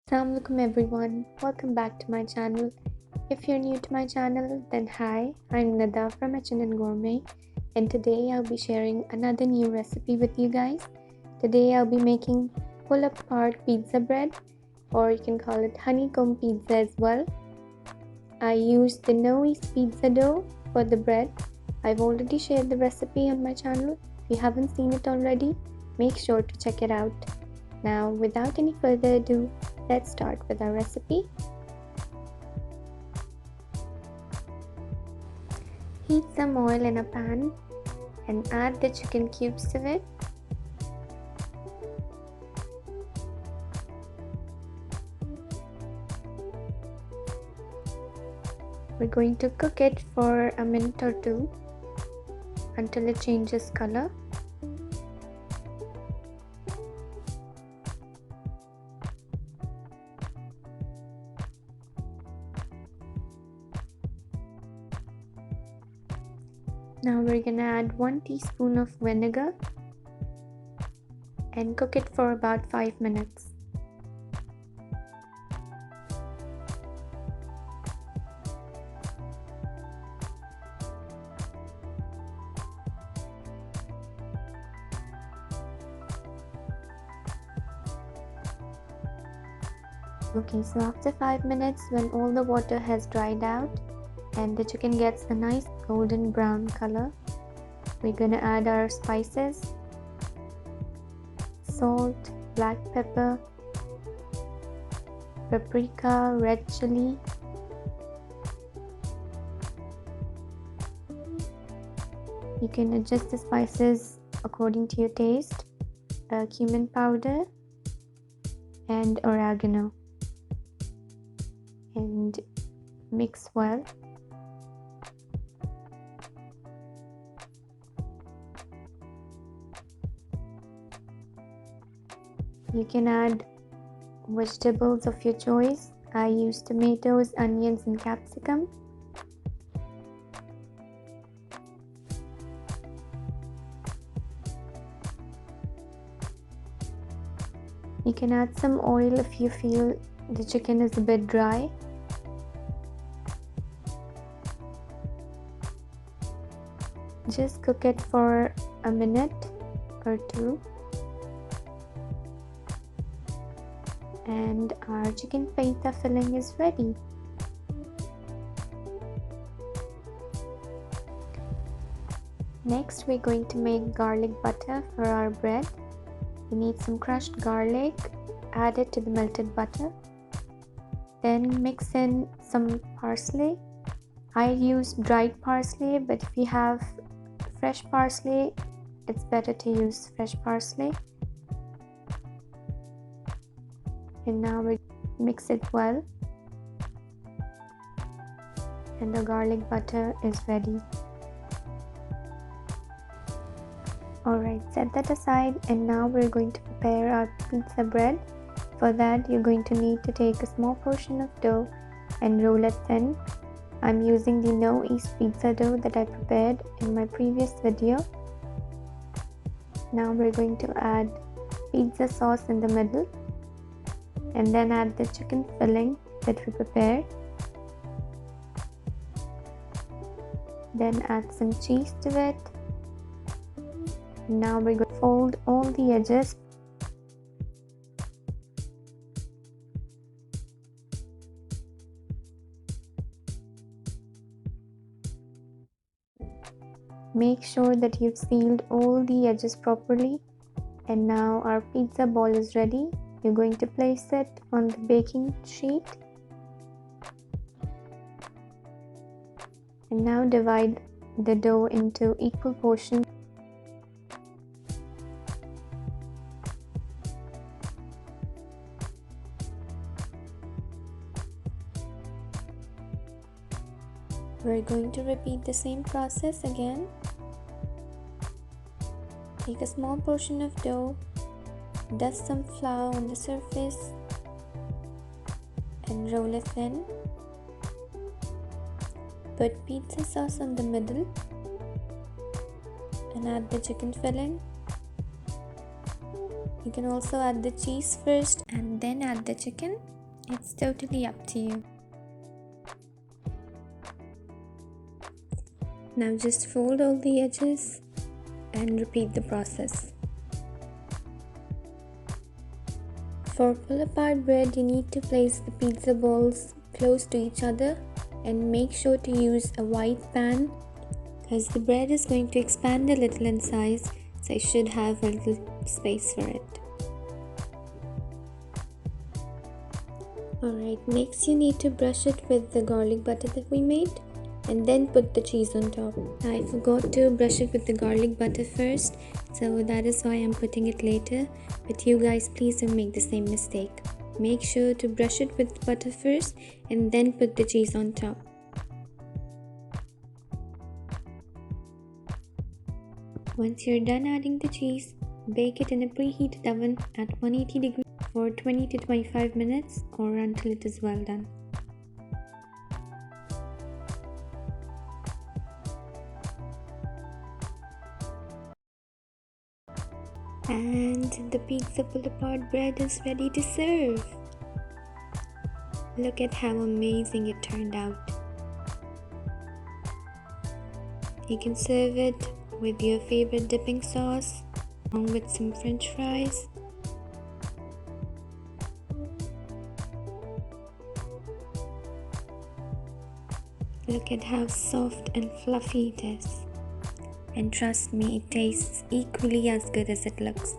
Assalamualaikum everyone, welcome back to my channel. If you're new to my channel, then hi, I'm Nada from H&N Gourmet, and today I'll be sharing another new recipe with you guys. Today I'll be making pull-apart pizza bread, or you can call it honeycomb pizza as well. I used the Yeast pizza dough for the bread. I've already shared the recipe on my channel. If you haven't seen it already, make sure to check it out. Now, without any further ado, let's start with our recipe. Heat some oil in a pan and add the chicken cubes to it. We're going to cook it for a minute or two until it changes color. Now we're gonna add 1 teaspoon of vinegar and cook it for about 5 minutes. Okay, so after 5 minutes, when all the water has dried out and the chicken gets a nice golden brown color, we're gonna add our spices: salt, black pepper, paprika, red chili, you can adjust the spices according to your taste, cumin powder and oregano, and mix well. You can add vegetables of your choice. I use tomatoes, onions and capsicum. You can add some oil if you feel the chicken is a bit dry. Just cook it for a minute or two. And our chicken fajita filling is ready. Next, we're going to make garlic butter for our bread. You need some crushed garlic, add it to the melted butter. Then mix in some parsley. I use dried parsley, but if you have fresh parsley, it's better to use fresh parsley. And now we mix it well, and the garlic butter is ready. Alright, set that aside, and now we're going to prepare our pizza bread. For that, you're going to need to take a small portion of dough and roll it thin. I'm using the Yeast pizza dough that I prepared in my previous video. Now we're going to add pizza sauce in the middle, and then add the chicken filling that we prepared. Then add some cheese to it. Now we're going to fold all the edges. Make sure that you've sealed all the edges properly. And now our pizza ball is ready. You're going to place it on the baking sheet. And now divide the dough into equal portions. We're going to repeat the same process again. Take a small portion of dough, dust some flour on the surface and roll it thin. Put pizza sauce on the middle and add the chicken filling. You can also add the cheese first and then add the chicken. It's totally up to you. Now just fold all the edges and repeat the process. For pull-apart bread, you need to place the pizza balls close to each other and make sure to use a wide pan because the bread is going to expand a little in size, so you should have a little space for it. Alright, next you need to brush it with the garlic butter that we made and then put the cheese on top. I forgot to brush it with the garlic butter first, so that is why I'm putting it later, but you guys please don't make the same mistake. Make sure to brush it with butter first and then put the cheese on top. Once you're done adding the cheese, bake it in a preheated oven at 180 degrees for 20 to 25 minutes or until it is well done. And the pizza pull-apart bread is ready to serve. Look at how amazing it turned out. You can serve it with your favorite dipping sauce along with some french fries. Look at how soft and fluffy it is. And trust me, it tastes equally as good as it looks.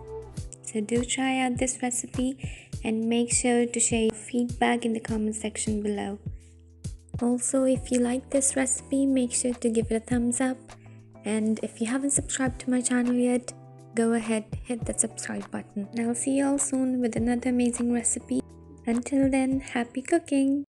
So do try out this recipe and make sure to share your feedback in the comment section below. Also, if you like this recipe, make sure to give it a thumbs up. And if you haven't subscribed to my channel yet, go ahead, hit that subscribe button. And I'll see you all soon with another amazing recipe. Until then, happy cooking!